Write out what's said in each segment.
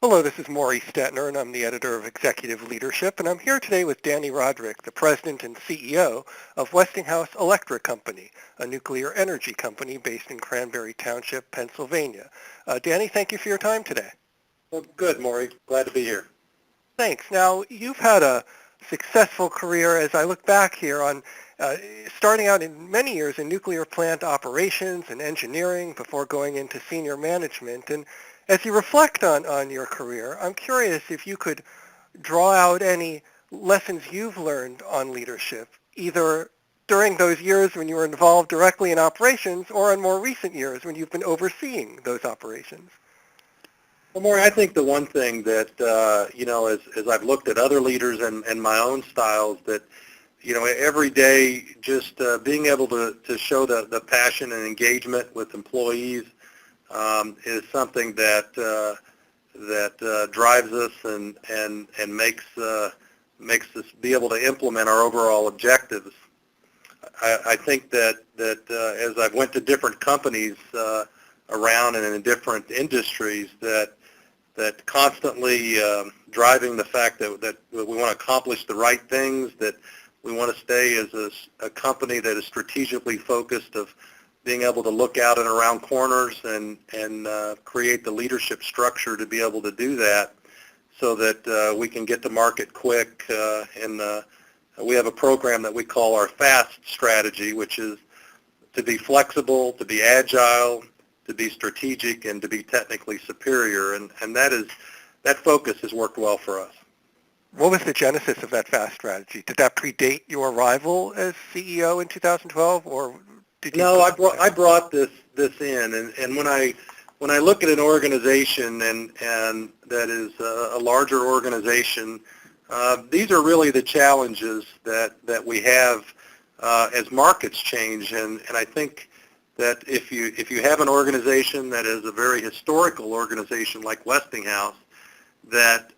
Hello, this is Morey Stettner, and I'm the editor of Executive Leadership, and I'm here today with Danny Roderick, the president and CEO of Westinghouse Electric Company, a nuclear energy company based in Cranberry Township, Pennsylvania. Danny, thank you for your time today. Well, good, Morey. Glad to be here. Thanks. Now, you've had a successful career as I look back here on starting out in many years in nuclear plant operations and engineering before going into senior management. And as you reflect on your career, I'm curious if you could draw out any lessons you've learned on leadership, either during those years when you were involved directly in operations or in more recent years when you've been overseeing those operations. Well, Morey, I think the one thing that, as I've looked at other leaders and my own styles, that, every day just being able to show the passion and engagement with employees is something that drives us and makes us be able to implement our overall objectives. I think that as I've went to different companies around and in different industries, that constantly driving the fact that we want to accomplish the right things, that we want to stay as a company that is strategically focused of being able to look out and around corners and create the leadership structure to be able to do that so that we can get to market quick. We have a program that we call our FAST strategy, which is to be flexible, to be agile, to be strategic, and to be technically superior. And that focus has worked well for us. What was the genesis of that FAST strategy? Did that predate your arrival as CEO in 2012, or did you? No, I brought this in, and when I look at an organization and that is a larger organization, these are really the challenges that we have as markets change, and I think that if you have an organization that is a very historical organization like Westinghouse, that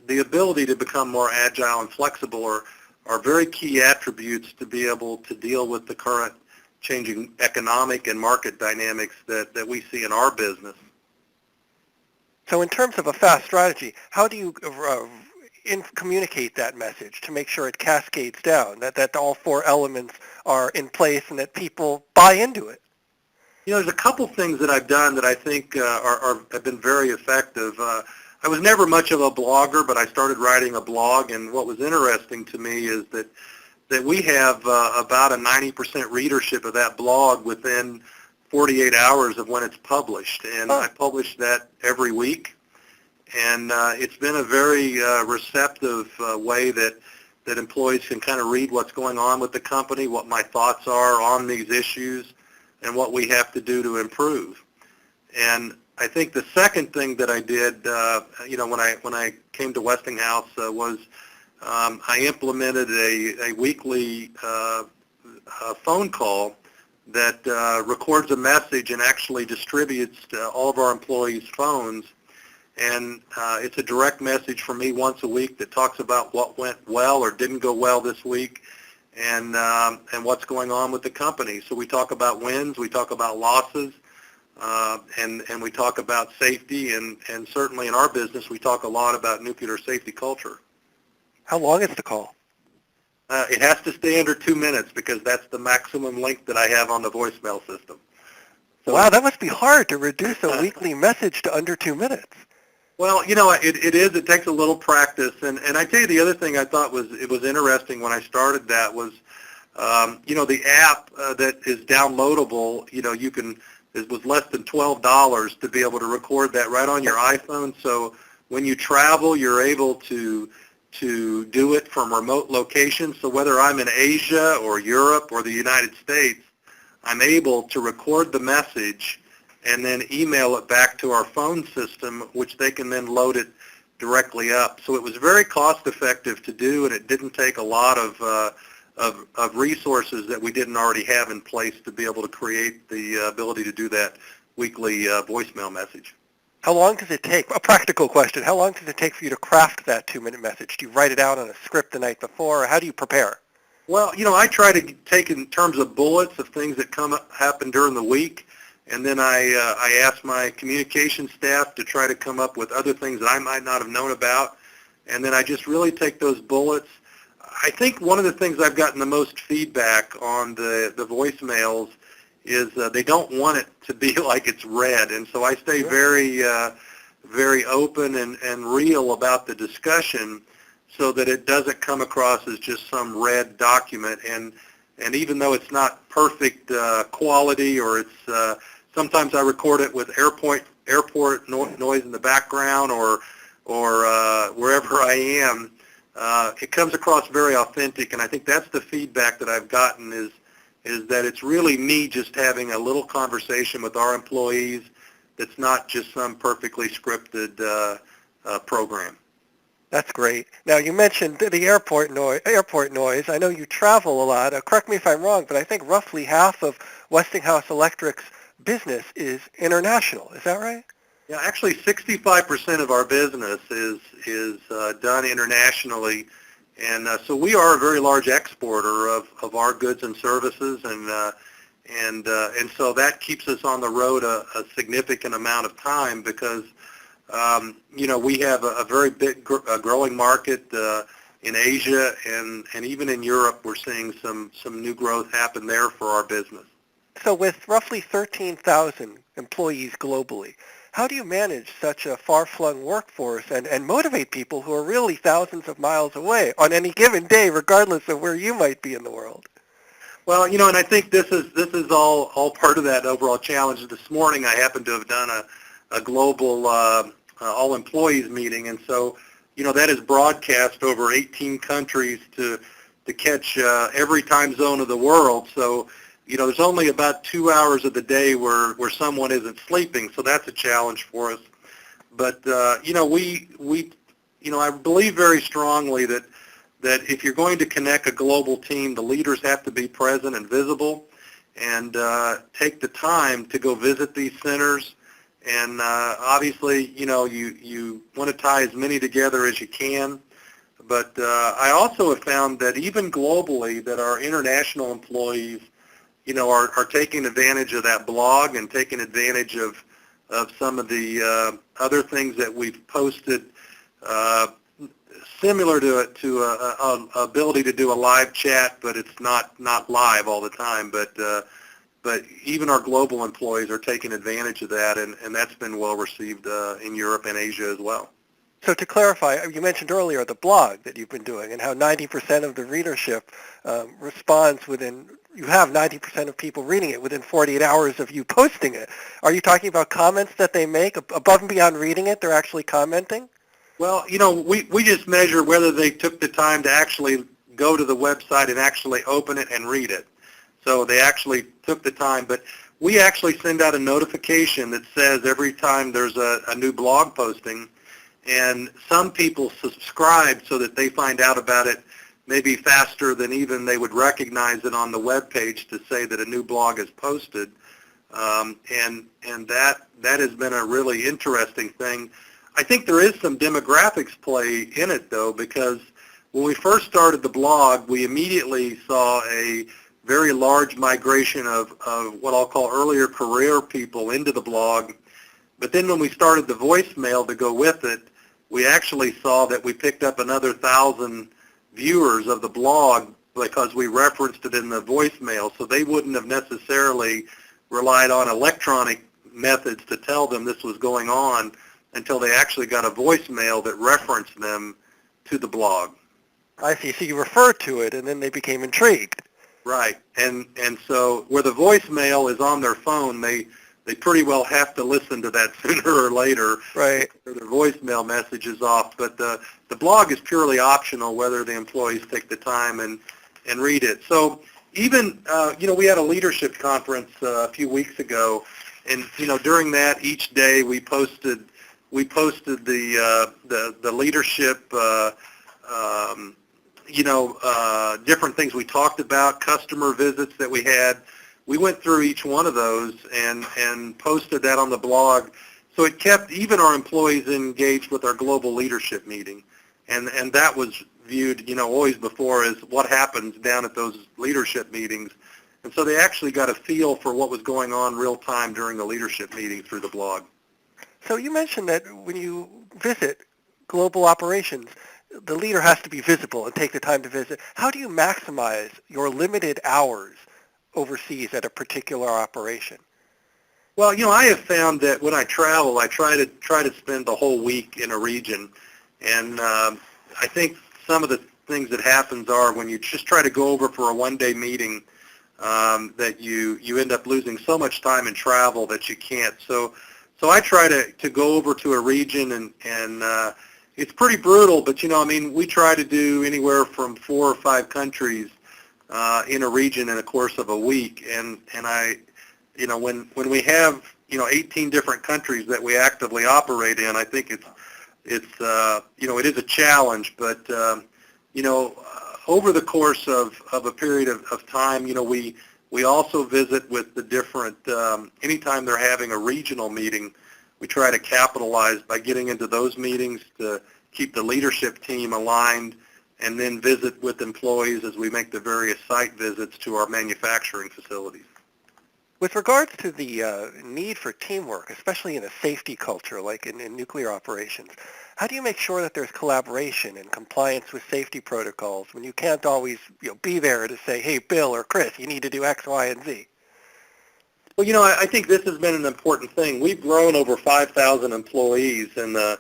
the ability to become more agile and flexible are very key attributes to be able to deal with the current changing economic and market dynamics that we see in our business. So in terms of a FAST strategy, how do you communicate that message to make sure it cascades down, that all four elements are in place and that people buy into it? There's a couple things that I've done that I think have been very effective. I was never much of a blogger, but I started writing a blog, and what was interesting to me is that we have about a 90% readership of that blog within 48 hours of when it's published, and I publish that every week. And it's been a very receptive way that employees can kind of read what's going on with the company, what my thoughts are on these issues, and what we have to do to improve. And I think the second thing that I did, when I came to Westinghouse, was I implemented a weekly phone call that records a message and actually distributes to all of our employees' phones. And it's a direct message from me once a week that talks about what went well or didn't go well this week, and what's going on with the company. So we talk about wins, we talk about losses, and we talk about safety, and certainly in our business we talk a lot about nuclear safety culture. How long is the call? It has to stay under 2 minutes because that's the maximum length that I have on the voicemail system. So, wow, that must be hard to reduce a weekly message to under 2 minutes. Well, it is. It takes a little practice, and I tell you, the other thing I thought was interesting when I started that was, the app that is downloadable. It was less than $12 to be able to record that right on your iPhone. So when you travel, you're able to do it from remote locations. So whether I'm in Asia or Europe or the United States, I'm able to record the message and then email it back to our phone system, which they can then load it directly up. So it was very cost effective to do, and it didn't take a lot of resources that we didn't already have in place to be able to create the ability to do that weekly voicemail message. How long does it take? A practical question. How long does it take for you to craft that 2-minute message? Do you write it out on a script the night before, or how do you prepare? Well, I try to take in terms of bullets of things that happen during the week, and then I ask my communication staff to try to come up with other things that I might not have known about, and then I just really take those bullets. I think one of the things I've gotten the most feedback on the voicemails is they don't want it to be like it's read, and so I stay very open and real about the discussion so that it doesn't come across as just some read document. And even though it's not perfect quality, or it's sometimes I record it with airport noise in the background, or wherever I am, it comes across very authentic. And I think that's the feedback that I've gotten is that it's really me just having a little conversation with our employees that's not just some perfectly scripted program. That's great. Now, you mentioned the airport noise. I know you travel a lot. Correct me if I'm wrong, but I think roughly half of Westinghouse Electric's business is international. Is that right? Yeah, actually 65% of our business is done internationally, and so we are a very large exporter of our goods and services, and so that keeps us on the road a significant amount of time because we have a very big growing market in Asia, and even in Europe we're seeing some new growth happen there for our business. So with roughly 13,000 employees globally, how do you manage such a far-flung workforce and motivate people who are really thousands of miles away on any given day, regardless of where you might be in the world? Well, and I think this is all part of that overall challenge. This morning I happened to have done a global all employees meeting, and so that is broadcast over 18 countries to catch every time zone of the world. So there's only about 2 hours of the day where someone isn't sleeping, so that's a challenge for us. But I believe very strongly that if you're going to connect a global team, the leaders have to be present and visible, and take the time to go visit these centers. And obviously, you want to tie as many together as you can. But I also have found that even globally, that our international employees, are taking advantage of that blog and taking advantage of some of the other things that we've posted, similar to a ability to do a live chat, but it's not live all the time. But even our global employees are taking advantage of that, and that's been well received in Europe and Asia as well. So to clarify, you mentioned earlier the blog that you've been doing and how 90% of the readership responds you have 90% of people reading it within 48 hours of you posting it. Are you talking about comments that they make above and beyond reading it? They're actually commenting? Well, we just measure whether they took the time to actually go to the website and actually open it and read it. So they actually took the time, but we actually send out a notification that says every time there's a new blog posting, and some people subscribe so that they find out about it maybe faster than even they would recognize it on the web page to say that a new blog is posted. And that has been a really interesting thing. I think there is some demographics play in it, though, because when we first started the blog, we immediately saw a very large migration of what I'll call earlier career people into the blog. But then when we started the voicemail to go with it, we actually saw that we picked up another 1,000 viewers of the blog because we referenced it in the voicemail. So they wouldn't have necessarily relied on electronic methods to tell them this was going on until they actually got a voicemail that referenced them to the blog. I see. So you referred to it, and then they became intrigued. Right. And so where the voicemail is on their phone, they pretty well have to listen to that sooner or later. Right. Or their voicemail message is off. But the blog is purely optional whether the employees take the time and read it. So even, we had a leadership conference a few weeks ago, and, during that, each day we posted the leadership, different things we talked about, customer visits that we had. We went through each one of those and posted that on the blog. So it kept even our employees engaged with our global leadership meeting. And that was viewed, always before as what happens down at those leadership meetings. And so they actually got a feel for what was going on real time during the leadership meeting through the blog. So you mentioned that when you visit global operations, the leader has to be visible and take the time to visit. How do you maximize your limited hours overseas at a particular operation? Well, I have found that when I travel, I try to spend the whole week in a region, and I think some of the things that happens are when you just try to go over for a one-day meeting, that you end up losing so much time in travel that you can't. So I try to go over to a region, and it's pretty brutal, but we try to do anywhere from 4 or 5 countries in a region in the course of a week, and I, when we have 18 different countries that we actively operate in, I think it's it is a challenge, but over the course of a period of time, we also visit with the different, anytime they're having a regional meeting, we try to capitalize by getting into those meetings to keep the leadership team aligned, and then visit with employees as we make the various site visits to our manufacturing facilities. With regards to the need for teamwork, especially in a safety culture like in nuclear operations, how do you make sure that there's collaboration and compliance with safety protocols when you can't always be there to say, hey, Bill or Chris, you need to do X, Y, and Z? Well, I think this has been an important thing. We've grown over 5,000 employees in the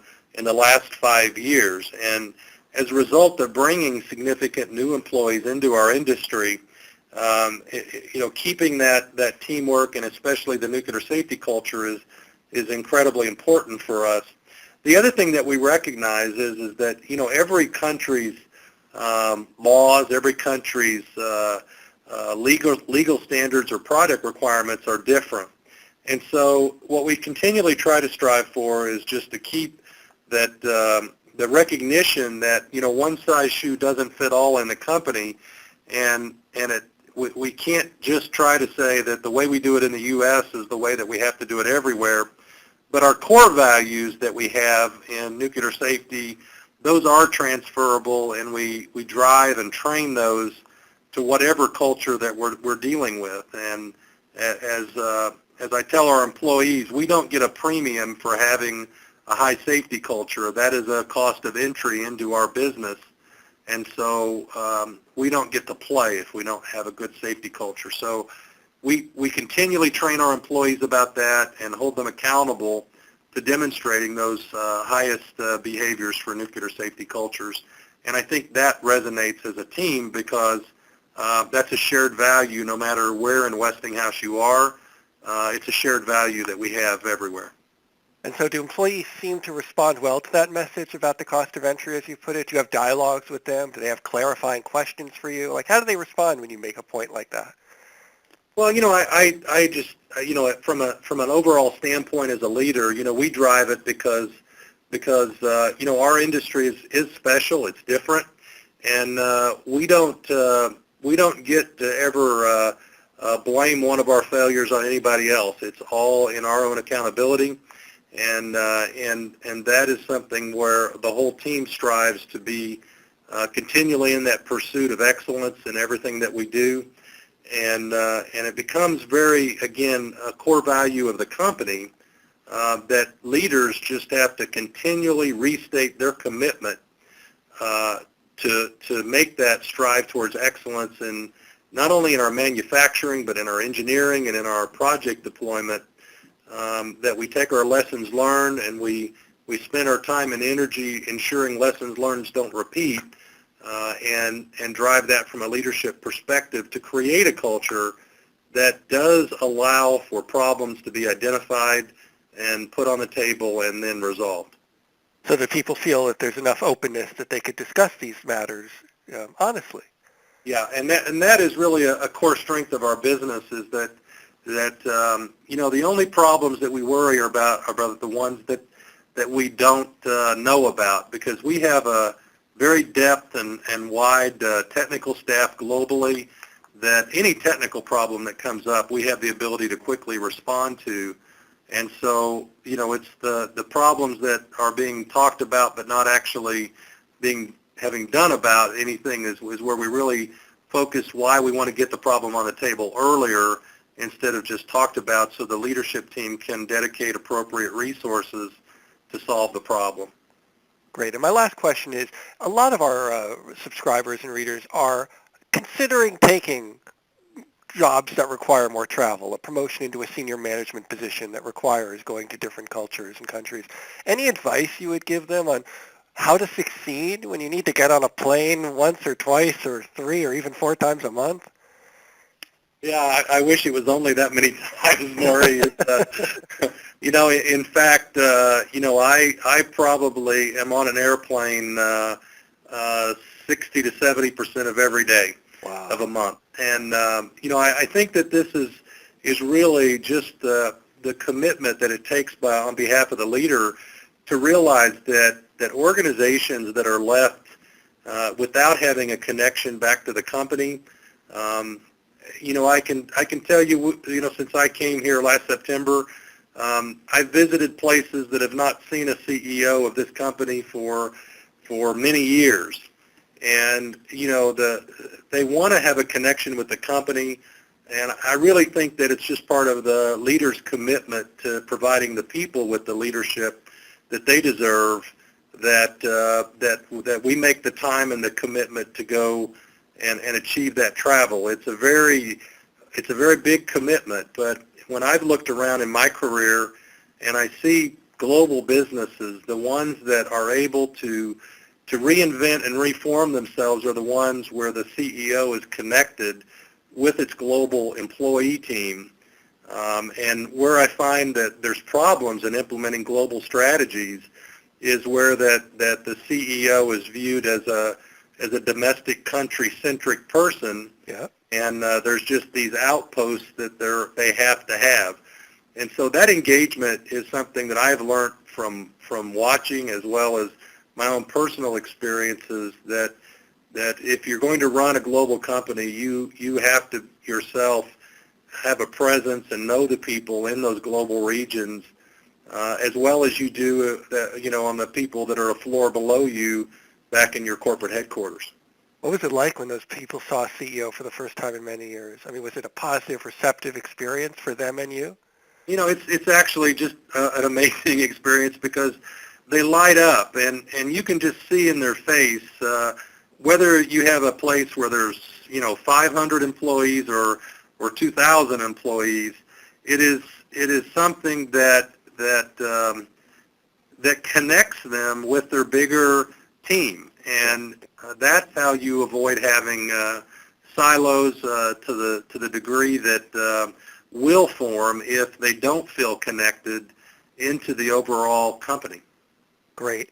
last 5 years, and as a result of bringing significant new employees into our industry, keeping that teamwork and especially the nuclear safety culture is incredibly important for us. The other thing that we recognize is that every country's laws, every country's legal standards or product requirements are different, and so what we continually try to strive for is just to keep that the recognition that one size shoe doesn't fit all in the company, and we can't just try to say that the way we do it in the U.S. is the way that we have to do it everywhere. But our core values that we have in nuclear safety, those are transferable, and we drive and train those to whatever culture that we're dealing with. And as I tell our employees, we don't get a premium for having a high safety culture. That is a cost of entry into our business. And so we don't get to play if we don't have a good safety culture. So we continually train our employees about that and hold them accountable to demonstrating those highest behaviors for nuclear safety cultures. And I think that resonates as a team because that's a shared value no matter where in Westinghouse you are. It's a shared value that we have everywhere. And so do employees seem to respond well to that message about the cost of entry, as you put it? Do you have dialogues with them? Do they have clarifying questions for you? Like, how do they respond when you make a point like that? Well, I just, from an overall standpoint as a leader, we drive it because our industry is special. It's different, and we don't get to ever blame one of our failures on anybody else. It's all in our own accountability. And that is something where the whole team strives to be continually in that pursuit of excellence in everything that we do, and it becomes very, again, a core value of the company that leaders just have to continually restate their commitment to make that strive towards excellence, in not only in our manufacturing but in our engineering and in our project deployment. That we take our lessons learned and we spend our time and energy ensuring lessons learned don't repeat, and drive that from a leadership perspective to create a culture that does allow for problems to be identified and put on the table and then resolved. So that people feel that there's enough openness that they could discuss these matters honestly. Yeah, and that is really a core strength of our business, is that the only problems that we worry about are the ones that we don't know about, because we have a very depth and wide technical staff globally, that any technical problem that comes up, we have the ability to quickly respond to. And so, it's the problems that are being talked about but not actually having done about anything is where we really focus why we want to get the problem on the table earlier instead of just talked about, so the leadership team can dedicate appropriate resources to solve the problem. Great. And my last question is, a lot of our subscribers and readers are considering taking jobs that require more travel, a promotion into a senior management position that requires going to different cultures and countries. Any advice you would give them on how to succeed when you need to get on a plane once or twice or 3 or even 4 times a month? Yeah, I wish it was only that many times, Morey. In fact, I probably am on an airplane 60 to 70% of every day. Wow. Of a month. And, I think that this is really just the commitment that it takes on behalf of the leader to realize that organizations that are left without having a connection back to the company, I can tell you, since I came here last September, I've visited places that have not seen a CEO of this company for many years. And, they want to have a connection with the company, and I really think that it's just part of the leader's commitment to providing the people with the leadership that they deserve, that we make the time and the commitment to go and achieve that travel. It's a very big commitment, but when I've looked around in my career and I see global businesses, the ones that are able to reinvent and reform themselves are the ones where the CEO is connected with its global employee team. And where I find that there's problems in implementing global strategies is where that the CEO is viewed as a domestic country-centric person. Yeah. And there's just these outposts that they have to have. And so that engagement is something that I've learned from watching, as well as my own personal experiences, that if you're going to run a global company, you have to yourself have a presence and know the people in those global regions, as well as you do, on the people that are a floor below you back in your corporate headquarters. What was it like when those people saw a CEO for the first time in many years? I mean, was it a positive, receptive experience for them and you? It's actually just an amazing experience, because they light up, and you can just see in their face, whether you have a place where there's 500 employees or 2,000 employees. It is something that connects them with their bigger team, and that's how you avoid having silos to the degree that will form if they don't feel connected into the overall company. Great.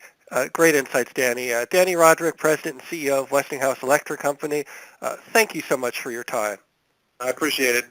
Great insights, Danny. Danny Roderick, President and CEO of Westinghouse Electric Company. Thank you so much for your time. I appreciate it.